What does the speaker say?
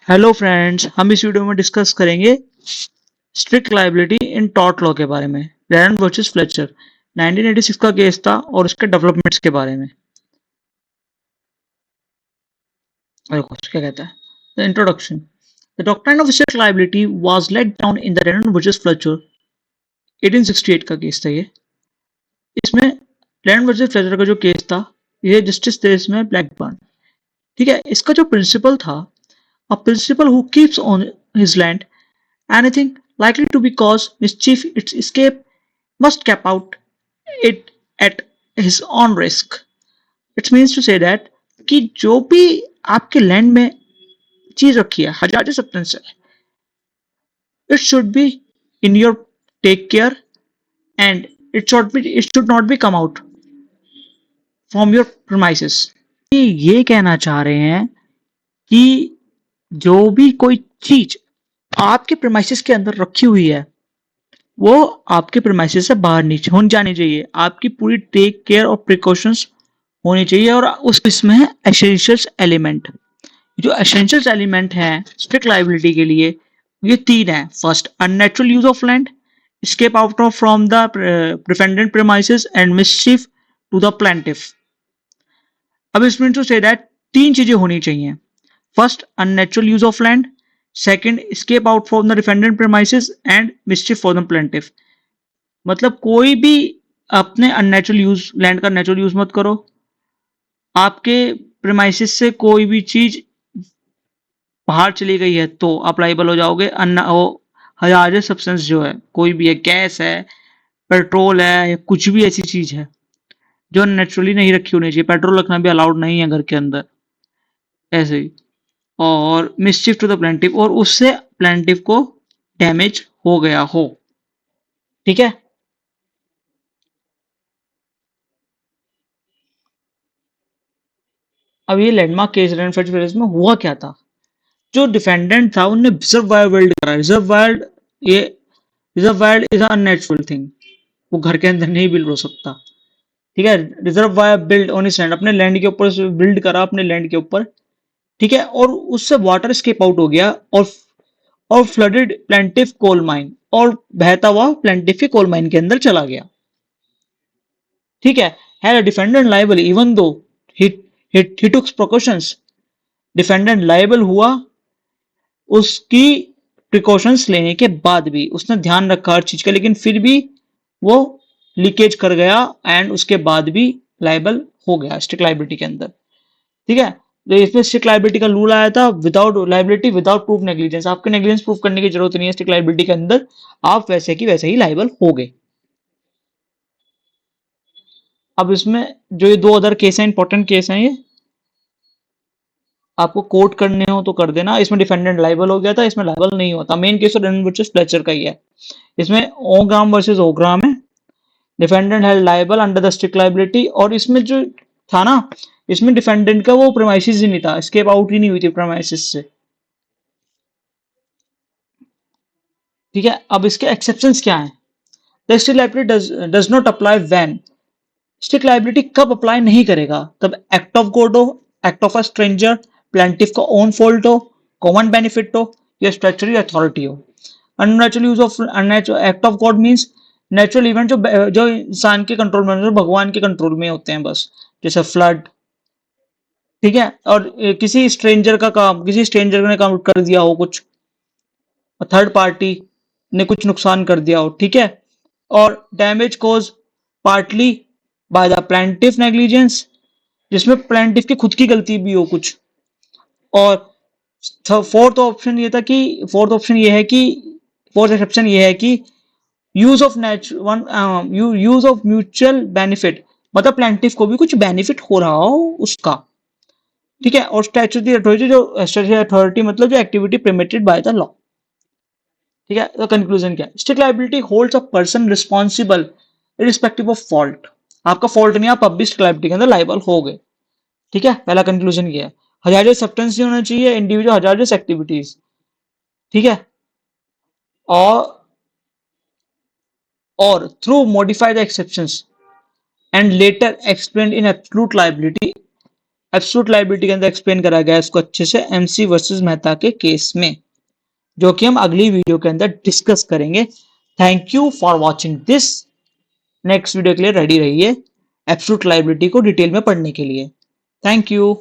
Hello friends, हम इस video में डिस्कस करेंगे स्ट्रिक्ट लायबिलिटी इन टॉर्ट लॉ के बारे में। रैन वर्सेस फ्लेचर 1986 का केस था और उसके डेवलपमेंट्स के बारे में। देखो क्या कहता है। The introduction. The doctrine of strict liability was laid down in the Rylands versus Fletcher 1868 का केस था ये। इसमें रैन वर्सेस फ्लेचर का जो केस था, ये जस्टिस देश में ब्लैकबर्न। ठीक है, इसका जो प्रिंसिपल था, a principal who keeps on his land anything likely to be cause mischief its escape must cap out it at his own risk. It means to say that कि जो भी आपके लैंड में चीज रखी है, हजार्डस सब्सटेंस है, it should be in your take care and it should not be come out from your premises. ये कहना चाह रहे हैं कि जो भी कोई चीज आपके प्रेमाइसिस के अंदर रखी हुई है, वो आपके प्रेमाइसिस से बाहर नहीं होनी जानी चाहिए। आपकी पूरी टेक केयर और प्रिकॉशंस होनी चाहिए। और उस इसमें है एसेंशियल्स एलिमेंट। जो एसेंशियल्स एलिमेंट हैं स्ट्रिक्ट लायबिलिटी के लिए, ये तीन है। First, unnatural use of land, escape out of from the defendant premises and mischief to the plaintiff. अब इसमें टू से दैट तीन चीजें होनी चाहिए। First, unnatural use of land. Second, escape out from the defendant premises and mischief for the plaintiff. मतलब कोई भी अपने अननेचुरल यूज लैंड का नेचुरल यूज मत करो। आपके प्रेमाइसिस से कोई भी चीज बाहर चली गई है तो आप लाइबल हो जाओगे। हजार्डस सब्सटेंस जो है, कोई भी है, गैस है, पेट्रोल है, या कुछ भी ऐसी चीज है जो नेचुरली नहीं रखी होनी चाहिए। पेट्रोल रखना भी अलाउड नहीं है घर के अंदर, ऐसे ही। और मिसचिफ टू द प्लेंटिफ, और उससे प्लेंटिफ को डैमेज हो गया हो। ठीक है, अब ये लैंडमार्क केस में हुआ क्या था। जो डिफेंडेंट था उनने रिजर्वायर बिल्ड करा। ये रिजर्वायर इज अननेचुरल थिंग, वो घर के अंदर नहीं बिल्ड हो सकता। ठीक है, रिजर्वायर बिल्ड ऑन लैंड, अपने लैंड के ऊपर बिल्ड करा, अपने लैंड के ऊपर। ठीक है, और उससे वाटर स्केप आउट हो गया और फ्लडेड प्लेंटिफ कोल माइन, और बहता हुआ प्लेंटिफ के कोल माइन के अंदर चला गया। ठीक है, had defendant liable even though he took precautions. Defendant liable हुआ उसकी प्रिकॉशंस लेने के बाद भी, उसने ध्यान रखा हर चीज का, लेकिन फिर भी वो लीकेज कर गया एंड उसके बाद भी लायबल हो गया स्ट्रिक्ट लायबिलिटी के अंदर। ठीक है, तो इसमें स्ट्रिक्ट लायबिलिटी का रूल आया था, without liability without proof negligence. आपके नेग्लिजेंस प्रूफ करने की जरूरत नहीं है स्ट्रिक्ट लायबिलिटी के अंदर, आप वैसे की वैसे ही लायबल हो गए। अब इसमें जो ये दो अदर केस हैं, इंपॉर्टेंट केस हैं, ये आपको कोट करने हो तो कर देना। इसमें डिफेंडेंट लायबल हो गया था, इसमें लायबल नहीं होता। मेन केस तो रन वर्सेस फ्लेचर का ही है। इसमें ओग्राम वर्सेस ओग्राम है। डिफेंडेंट है liable under the strict liability, और इसमें जो था ना, इसमें डिफेंडेंट का वो प्रेमाइसिस ही नहीं था, एस्केप आउट ही नहीं हुई थी प्रेमाइसिस से। ठीक है, अब इसके एक्सेप्शंस क्या हैं। The strict liability does not apply when. Strict liability कब अप्लाई नहीं करेगा, तब एक्ट ऑफ गॉड हो, act of a stranger, plaintiff का ओन फॉल्ट हो, कॉमन बेनिफिट हो, या स्टैट्यूटरी अथॉरिटी हो। Unnatural use of act of God means natural event जो इंसान के कंट्रोल में, जो भगवान के कंट्रोल में होते हैं बस, जैसे फ्लड। ठीक है, और किसी स्ट्रेंजर का काम, किसी स्ट्रेंजर ने काम कर दिया हो कुछ, थर्ड पार्टी ने कुछ नुकसान कर दिया हो। ठीक है, और damage cause partly by the plaintiff negligence, जिसमें प्लेंटिफ की खुद की गलती भी हो कुछ। और फोर्थ ऑप्शन ये है कि फोर्थ एक्सेप्शन ये है कि use of use of mutual benefit, मतलब प्लेंटिफ को भी कुछ बेनिफिट हो रहा हो उसका। ठीक है, और स्टैट्यूटरी अथॉरिटी, जो स्टैट्यूटरी अथॉरिटी मतलब जो activity permitted by the law. ठीक है, तो कंक्लूजन क्या है। Strict liability holds a person responsible irrespective of fault. आपका फॉल्ट नहीं, आप अब भी स्ट्रिक्ट लायबिलिटी के अंदर लायबल हो गए। ठीक है, पहला कंक्लूजन ये है। हजार्डस सब्सटेंस नहीं होना चाहिए, इंडिविजुअल हजार्डस एक्टिविटीज। ठीक है, और through modify the exceptions and later explain in absolute liability, absolute liability के अंदर एक्सप्लेन करा गया है इसको अच्छे से एमसी वर्सेस मेहता के केस में, जो कि हम अगली वीडियो के अंदर डिस्कस करेंगे। Thank you for watching this. Next video के लिए रेडी रहिए एब्सोल्यूट लायबिलिटी को डिटेल में पढ़ने के लिए। Thank you.